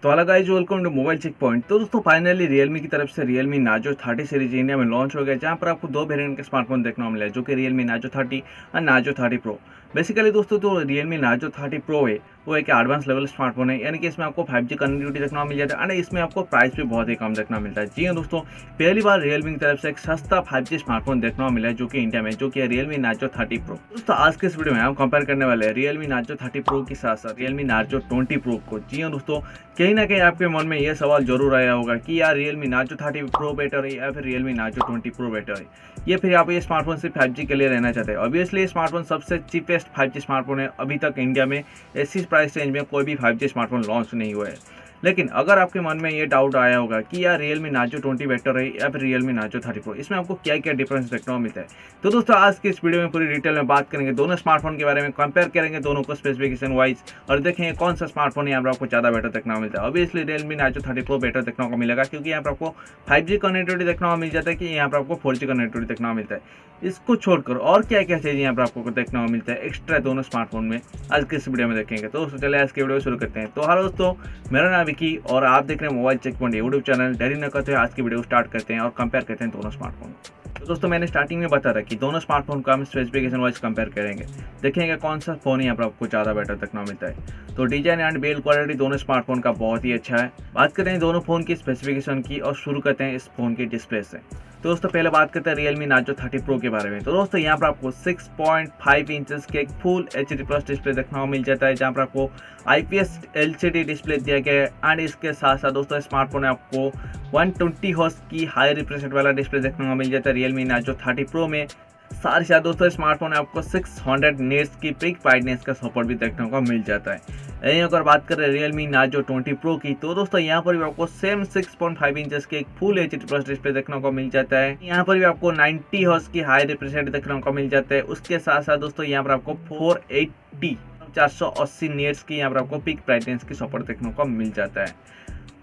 तो hello guys, welcome to mobile check point. तो दोस्तों फाइनली Realme की तरफ से Realme Narzo 30 सीरीज इंडिया में लॉन्च हो गया, जहां पर आपको दो वेरिएंट के स्मार्टफोन देखने को मिला है, जो कि Realme Narzo 30 और Narzo 30 Pro। बेसिकली दोस्तों जो Realme Narzo 30 Pro है वो एक एडवांस लेवल स्मार्टफोन है, यानी कि इसमें आपको 5G कनेक्टिविटी देखने को मिल जाता है। एंड इसमें आपको प्राइस भी बहुत ही कम देखने को मिलता है। जी हाँ दोस्तों, पहली बार Realme की तरफ से एक सस्ता 5G स्मार्टफोन देखने को मिला है, जो कि इंडिया में, जो कि Realme Narzo 30 Pro। दोस्तों आज के इस वीडियो में हम कंपेयर करने वाले हैं Realme Narzo 30 Pro के साथ साथ Realme Narzo 20 Pro को। जी हाँ दोस्तों, कहीं ना कहीं आपके मन में यह सवाल जरूर आया होगा कि यार Realme Narzo 30 Pro बेटर है या फिर Realme Narzo 20 Pro बेटर है, ये फिर आप ये स्मार्टफोन सिर्फ 5G के लिए रहना चाहते हैं। ऑब्वियसली ये स्मार्टफोन सबसे चीपेस्ट 5G स्मार्टफोन है। अभी तक इंडिया में ऐसी प्राइस रेंज में कोई भी 5G स्मार्टफोन लॉन्च नहीं हुआ है। लेकिन अगर आपके मन में ये डाउट आया होगा कि यार Realme Narzo 20 बेटर है या फिर Realme Narzo 30 Pro, इसमें आपको क्या क्या डिफरेंस देखने को मिलता है, तो दोस्तों आज की इस वीडियो में पूरी डिटेल में बात करेंगे। दोनों स्मार्टफोन के बारे में कंपेयर करेंगे, दोनों को स्पेसिफिकेशन वाइज, और देखेंगे कौन सा स्मार्टफोन यहाँ पर आपको ज़्यादा बेटर देखने को मिलता है। Obviously Realme Narzo 30 Pro better देखने को मिलेगा, क्योंकि यहाँ पर आपको 5G कनेक्टिविटी देखने को मिल जाता है, कि यहाँ पर आपको 4G कनेक्टिविटी देखने को मिलता है। इसको छोड़कर और क्या क्या चीज़ यहाँ पर आपको देखने को मिलता है एक्स्ट्रा दोनों स्मार्टफोन में, आज के इस वीडियो में देखेंगे। तो चलिए आज के वीडियो शुरू करते हैं। तो हेलो दोस्तों, मेरा नाम विकी और आप देख रहे हैं mobile check point YouTube channel. देरी न करते हुए आज की वीडियो स्टार्ट करते हैं और कंपेयर करते हैं दोनों स्मार्टफोन। तो दोस्तों मैंने स्टार्टिंग में बताया था कि दोनों स्मार्टफोन को हम स्पेसिफिकेशन वाइज कंपेयर करेंगे, देखेंगे कौन सा फोन यहाँ पर आपको ज़्यादा बेटर देखने को मिलता है। तो डिजाइन एंड बिल्ड क्वालिटी दोनों स्मार्टफोन का बहुत ही अच्छा है। बात करते हैं दोनों फोन की स्पेसिफिकेशन की और शुरू करते हैं इस फोन की डिस्प्ले से। तो दोस्तों पहले बात करते हैं Realme Narzo 30 Pro के बारे में। तो दोस्तों यहाँ पर आपको 6.5 इंचेस के एक फुल HD प्लस डिस्प्ले देखने को मिल जाता है, जहाँ पर आपको IPS LCD डिस्प्ले दिया गया है। एंड इसके साथ साथ दोस्तों स्मार्टफोन में आपको 120 हर्ट्ज की हाई रिफ्रेश रेट वाला डिस्प्ले देखने को मिल जाता है Realme Narzo 30 Pro में। साथ ही साथ दोस्तों स्मार्टफोन में आपको 600 निट्स की पिक ब्राइटनेस का सपोर्ट भी देखने को मिल जाता है। यहीं अगर बात करें Realme Narzo 20 Pro की, तो दोस्तों यहाँ पर भी आपको सेम 6.5 इंचेस के एक फुल HD प्लस डिस्प्ले देखने को मिल जाता है। यहाँ पर भी आपको 90 हर्ट्ज की हाई रिफ्रेश रेट देखने को मिल जाता है। उसके साथ साथ दोस्तों यहाँ पर आपको 480 निट्स की यहाँ पर आपको पिक ब्राइटनेस की सपोर्ट देखने को मिल जाता है।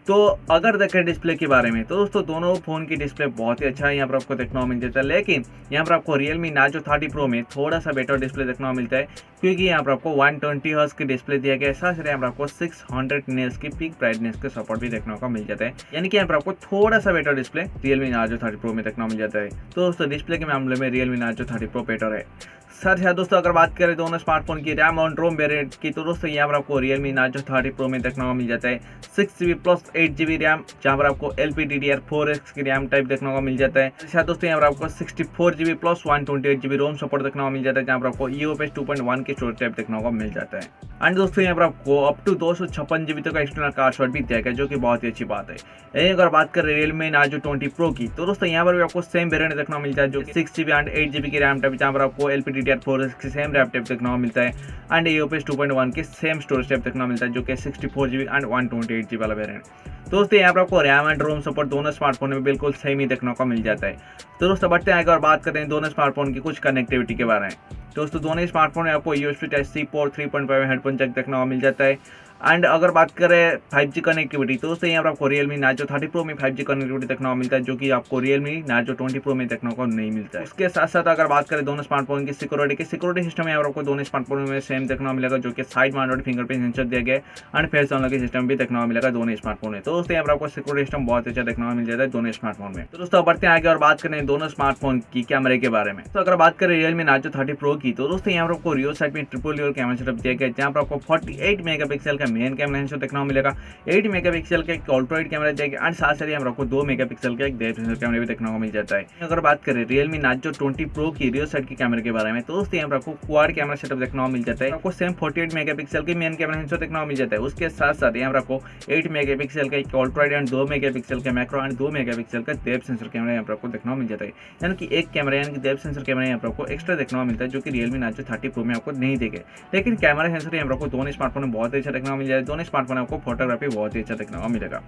तो अगर देखें डिस्प्ले के बारे में, तो दोस्तों दोनों फोन की डिस्प्ले बहुत ही अच्छा है, यहाँ पर आपको देखने को मिल जाता है। लेकिन यहाँ पर आपको Realme Narzo 30 Pro में थोड़ा सा बेटर डिस्प्ले देखने को मिलता है, क्योंकि यहाँ पर आपको 120 हर्ट्ज की डिस्प्ले दिया गया है। साथ ही यहाँ पर आपको 600 निट्स की पिक ब्राइटनेस के सपोर्ट भी देखने को मिल जाता है, यानी कि यहाँ पर आपको थोड़ा सा better display Realme Narzo 30 Pro में देखने को मिल जाता है। तो दोस्तों डिस्प्ले के मामले में Realme Narzo 30 Pro बेटर है। साथ ही दोस्तों अगर बात करें दोनों स्मार्टफोन की रैम और रोम वेरिएंट की, तो दोस्तों यहाँ पर आपको Realme Narzo 30 Pro में देखने को मिल जाता है 6GB प्लस 8GB रैम, जहाँ पर आपको LPDDR4X की रैम टाइप देखने को मिल जाता है। साथ दोस्तों यहाँ पर आपको 64GB प्लस 128GB रोम सपोर्ट देखने को मिल जाता है, जहाँ पर आपको EOS 2.1 की स्टोरेज टाइप देखने को मिल जाता है। एंड दोस्तों यहाँ पर आपको अप टू 256GB तक का एक्सटर्नल कार्ड स्लॉट भी दिया गया, जो कि बहुत ही अच्छी बात है। यही अगर बात करें Realme Narzo 20 Pro की, तो दोस्तों यहाँ पर भी आपको सेम वेरिएंट देखने को मिलता है, जो 6GB एंड 8GB की रैम टाइप, जहाँ पर आपको LPDDR4X की सेम रैम टाइप देखने को मिलता है। एंड EOS 2.1 की सेम स्टोरेज टाइप देखने को मिलता है, जो कि 64GB एंड 128GB वाला वेरिएंट। दोस्तों यहाँ पर आपको रैम एंड रोम सपोर्ट दोनों स्मार्टफोन में बिल्कुल सेम ही देखने को मिल जाता है। तो दोस्तों बढ़ते हैं आगे और बात करते हैं दोनों स्मार्टफोन की कुछ कनेक्टिविटी के बारे में। दोस्तों दोनों स्मार्टफोन में आपको USB Type-C port 3.5 headphone Jack देखने को मिल जाता है। एंड अगर बात करें 5G कनेक्टिविटी, तो दोस्तों यहाँ पर आपको Realme Narzo 30 Pro में 5G कनेक्टिविटी देखने को मिलता है, जो कि आपको Realme Narzo 20 Pro में देखने को नहीं मिलता है। उसके साथ साथ अगर बात करें दोनों स्मार्टफोन की सिक्योरिटी सिस्टम यहाँ पर आपको दोनों स्मार्टफोन में सेम देखने को मिलेगा, जो कि साइड माउंटेड फिंगरप्रिंट सेंसर दिया गया है। एंड फेस अनलॉकिंग सिस्टम भी देखने को मिलेगा दोनों स्मार्टफोन में। तो दोस्तों यहाँ पर आपको सिक्योरिटी सिस्टम बहुत अच्छा देखने को मिल जाता है दोनों स्मार्टफोन में। तो दोस्तों बढ़ते हैं आगे और बात करें दोनों स्मार्टफोन की कैमरे के बारे में। तो अगर बात करें Realme Narzo 30 Pro की, तो दोस्तों यहाँ पर आपको रियर साइड में ट्रिपल लेयर कैमरा सेटअप दिया गया है, जहाँ पर आपको 48 मेगापिक्सल का मेन कैमरा सेंसर देखने को मिलेगा, 8 मेगापिक्सल का एक अल्ट्रा वाइड कैमरा दिया गया, एंड साथ साथ यहाँ पर आपको 2 मेगापिक्सल का एक डेप्थ सेंसर कैमरा भी देखने को मिल जाता है। अगर बात करें Realme Narzo 20 Pro की रियर साइड के कैमरे के बारे में, तो दोस्तों यहाँ पर आपको क्वाड कैमरा सेटअप देखने को मिल जाता है। आपको सेम 48 मेगापिक्सल की मेन कैमरा सेंसर देखने को मिल जाता है। उसके साथ साथ यहाँ पर आपको 8 मेगापिक्सल का एक अल्ट्रा वाइड एंड 2 मेगापिक्सल का मैक्रो एंड 2 मेगापिक्सल का डेप्थ सेंसर कैमरा यहाँ पर आपको देखने को मिल जाता है, यानी कि एक कैमरा यानी कि डेप्थ सेंसर कैमरा यहाँ पर आपको एक्स्ट्रा देखने को मिलता है, जो कि Realme Narzo 30 Pro में आपको नहीं देगा। लेकिन कैमरा सेंसर यहाँ पर आपको दोनों स्मार्टफोन में बहुत अच्छा देखने को मिल जाएगा, दोनों स्मार्टफोन में आपको फोटोग्राफी बहुत ही अच्छा देखने को मिलेगा।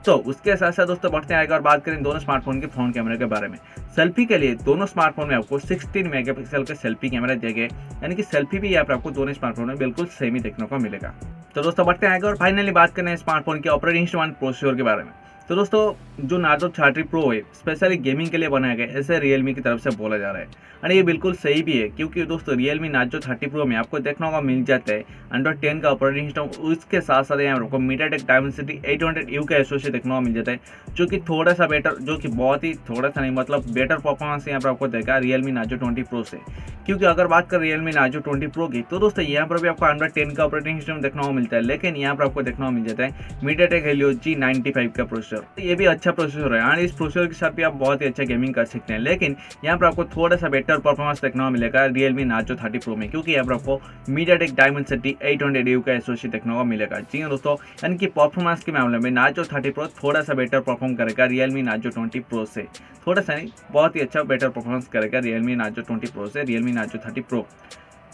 तो उसके साथ साथ दोस्तों बढ़ते आएगा और बात करें दोनों स्मार्टफोन के फ्रंट कैमरे के बारे में। सेल्फी के लिए दोनों स्मार्टफोन में आपको 16 मेगापिक्सल का सेल्फी कैमरा दिया गया, यानी कि सेल्फी भी यहाँ पर आपको दोनों स्मार्टफोन में बिल्कुल सेम ही देखने को मिलेगा। तो दोस्तों बढ़ते आएगा और फाइनली बात करें स्मार्टफोन के ऑपरेटिंग सिस्टम एंड प्रोसेसर के बारे में। तो दोस्तों जो नार्जो 30 प्रो है स्पेशली गेमिंग के लिए बनाया गया है, ऐसे रियलमी की तरफ से बोला जा रहा है। और ये बिल्कुल सही भी है, क्योंकि दोस्तों रियलमी नार्जो 30 प्रो में आपको देखने को मिल जाता है एंड्रॉइड 10 का ऑपरेटिंग सिस्टम, उसके साथ साथ यहाँ आपको मीडियाटेक डायमेंसिटी 800U का एसओसी देखने को मिल जाता है, जो कि थोड़ा सा बेटर, जो कि बहुत ही थोड़ा सा नहीं मतलब बेटर परफॉर्मेंस यहाँ पर आपको देगा रियलमी नार्जो 20 प्रो से। क्योंकि अगर बात करें रियलमी नार्जो 20 प्रो की, तो दोस्तों यहाँ पर भी आपको एंड्रॉइड 10 का ऑपरेटिंग सिस्टम देखने को मिलता है, लेकिन यहाँ पर आपको देखने को मिल जाता है मीडियाटेक हेलियो G95 का प्रोसेसर। ये भी अच्छा प्रोसेसर है और इस प्रोसेसर के साथ भी आप बहुत ही अच्छा गेमिंग कर सकते हैं, लेकिन यहाँ पर आपको थोड़ा सा बेटर परफॉर्मेंस देखने को मिलेगा रियलमी नार्जो 30 प्रो में, क्योंकि यहाँ पर आपको मीडियाटेक डायमेंसिटी 800U का एसओसी देखने को मिलेगा। जी हाँ दोस्तों, यानी कि परफॉर्मेंस के मामले में नार्जो 30 प्रो थोड़ा सा बेटर परफॉर्म करेगा रियलमी नार्जो 20 प्रो से, थोड़ा सा नहीं बहुत ही अच्छा बेटर परफॉर्मेंस करेगा रियलमी नार्जो 20 प्रो से रियलमी नार्जो 30 प्रो।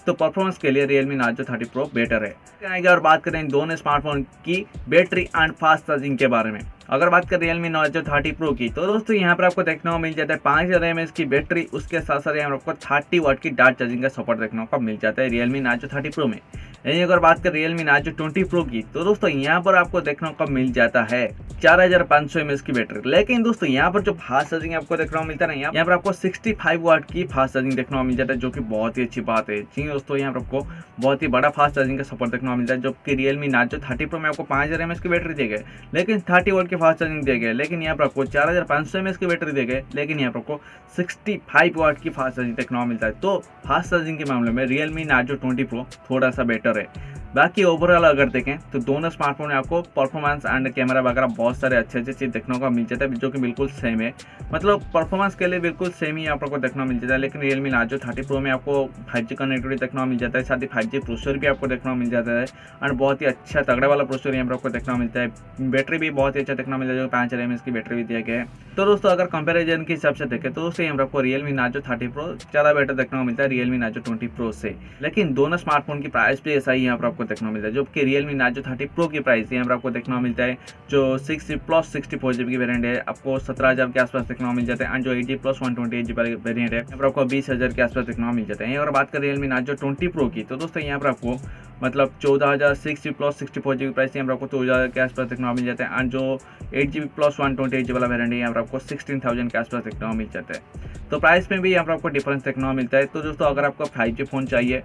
तो परफॉर्मेंस के लिए रियलमी नार्जो 30 प्रो बेटर है। अगर बात करें इन दोनों स्मार्टफोन की बैटरी एंड फास्ट चार्जिंग के बारे में, अगर बात करें रियलमी नार्जो 30 प्रो की, तो दोस्तों यहाँ पर आपको देखने को मिल जाता है 5000 mAh की बैटरी, उसके साथ साथ यहाँ पर आपको 30 वाट की डार्ट चार्जिंग का सपोर्ट देखने को मिल जाता है रियलमी नार्जो 30 प्रो में। यहीं अगर बात करें रियलमी नार्जो 20 प्रो की, तो दोस्तों यहाँ पर आपको देखने को मिल जाता है 4500 mAh की बैटरी, लेकिन दोस्तों यहाँ पर जो फास्ट चार्जिंग आपको देखने को मिलता है ना, यहाँ पर आपको 65 वाट की फास्ट चार्जिंग देखने को मिल जाता है, जो कि बहुत ही अच्छी बात है। जी दोस्तों, यहाँ पर आपको बहुत ही बड़ा फास्ट चार्जिंग का सपोर्ट देखने को मिलता है, जबकि रियलमी नार्जो 30 प्रो में आपको 5000 mAh की बैटरी दी गई, लेकिन 30 वाट की फास्ट चार्जिंग दी गई, लेकिन यहाँ पर आपको 4500 mAh की बैटरी दी गई, लेकिन यहाँ पर आपको 65 वाट की फास्ट चार्जिंग देखने को मिलता है। तो फास्ट चार्जिंग के मामले में रियलमी नार्जो 20 प्रो थोड़ा सा बेटर है। बाकी ओवरऑल अगर देखें तो दोनों स्मार्टफोन में आपको परफॉर्मेंस एंड कैमरा वगैरह बहुत सारे अच्छे चीज़ देखने को मिल जाता है, जो कि बिल्कुल सेम है, मतलब परफॉर्मेंस के लिए बिल्कुल सेम ही आपको देखने को मिल जाता है। लेकिन रियलमी नार्जो 30 प्रो में आपको 5G कनेक्टिविटी देखने को मिल जाता है, साथ ही 5G प्रोसेसर भी आपको देखने को मिल जाता है और बहुत ही अच्छा तगड़ा वाला प्रोसेसर यहाँ पर आपको देखने को मिलता है। बैटरी भी बहुत ही अच्छा देखने को मिल जाता है, 5000 mAh की बैटरी भी दिया गया है। तो दोस्तों अगर कंपेरिजन के हिसाब से देखें तो दोस्तों यहाँ पर आपको रियलमी नार्जो 30 प्रो ज़्यादा बेटर देखने को मिलता है रियलमी नार्जो 20 प्रो से। लेकिन दोनों स्मार्टफोन की प्राइस भी ऐसा ही यहाँ पर आपको देखने को मिलता है, जो रियलमी नार्जो 30 प्रो की प्राइस यहाँ पर आपको देखने को मिलता है जो 64GB की वेरिएंट है आपको 17000 के आसपास देखने को मिल जाता है, एंड जो 8GB प्लस 128GB वेरिएंट है यहाँ पर आपको 20000 के आसपास देखने को मिल जाता है। अगर बात करें रियलमी नार्जो 20 प्रो की, तो दोस्तों यहाँ पर आपको मतलब 14000 6GB प्लस 64GB प्राइस यहाँ पर आपको 2000 के आसपास देखने को मिल जाता है, एंड जो 8GB प्लस 128GB वाला वेरिएंट है यहाँ पर आपको 16000 के आसपास देखने को मिल जाता है। तो प्राइस में भी यहाँ पर आपको डिफरेंस देखने को मिलता है। तो दोस्तों अगर आपको 5G फ़ोन चाहिए,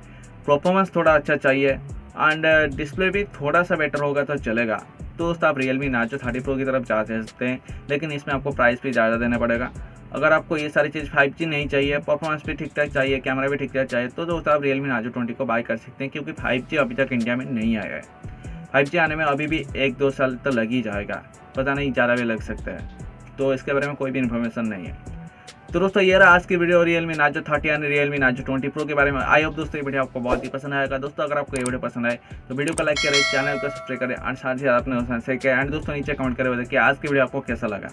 परफॉर्मेंस थोड़ा अच्छा चाहिए एंड डिस्प्ले भी थोड़ा सा बेटर होगा तो चलेगा, तो दोस्तों आप रियलमी नार्जो 30 प्रो की तरफ जा सकते हैं, लेकिन इसमें आपको प्राइस भी ज़्यादा देना पड़ेगा। अगर आपको ये सारी चीज़ 5G नहीं चाहिए, परफॉर्मेंस भी ठीक ठाक चाहिए, कैमरा भी ठीक ठाक चाहिए, तो दोस्तों आप रियलमी नार्जो 20 को बाय कर सकते हैं, क्योंकि 5G अभी तक इंडिया में नहीं आया है। 5G आने में अभी भी 1-2 साल तो लग ही जाएगा, पता नहीं ज़्यादा भी लग सकता है, तो इसके बारे में कोई भी इन्फॉर्मेशन नहीं है। तो दोस्तों ये रहा आज की वीडियो रियलमी नार्जो 30 यानी रियलमी नार्जो 20 प्रो के बारे में। आई होप दोस्तों ये वीडियो आपको बहुत ही पसंद आएगा। दोस्तों अगर आपको ये वीडियो पसंद आए तो वीडियो को लाइक करें, चैनल को सब्सक्राइब करें और साथ ही अपने दोस्तों से एंड दोस्तों नीचे कमेंट करें कि आज की वीडियो आपको कैसा लगा।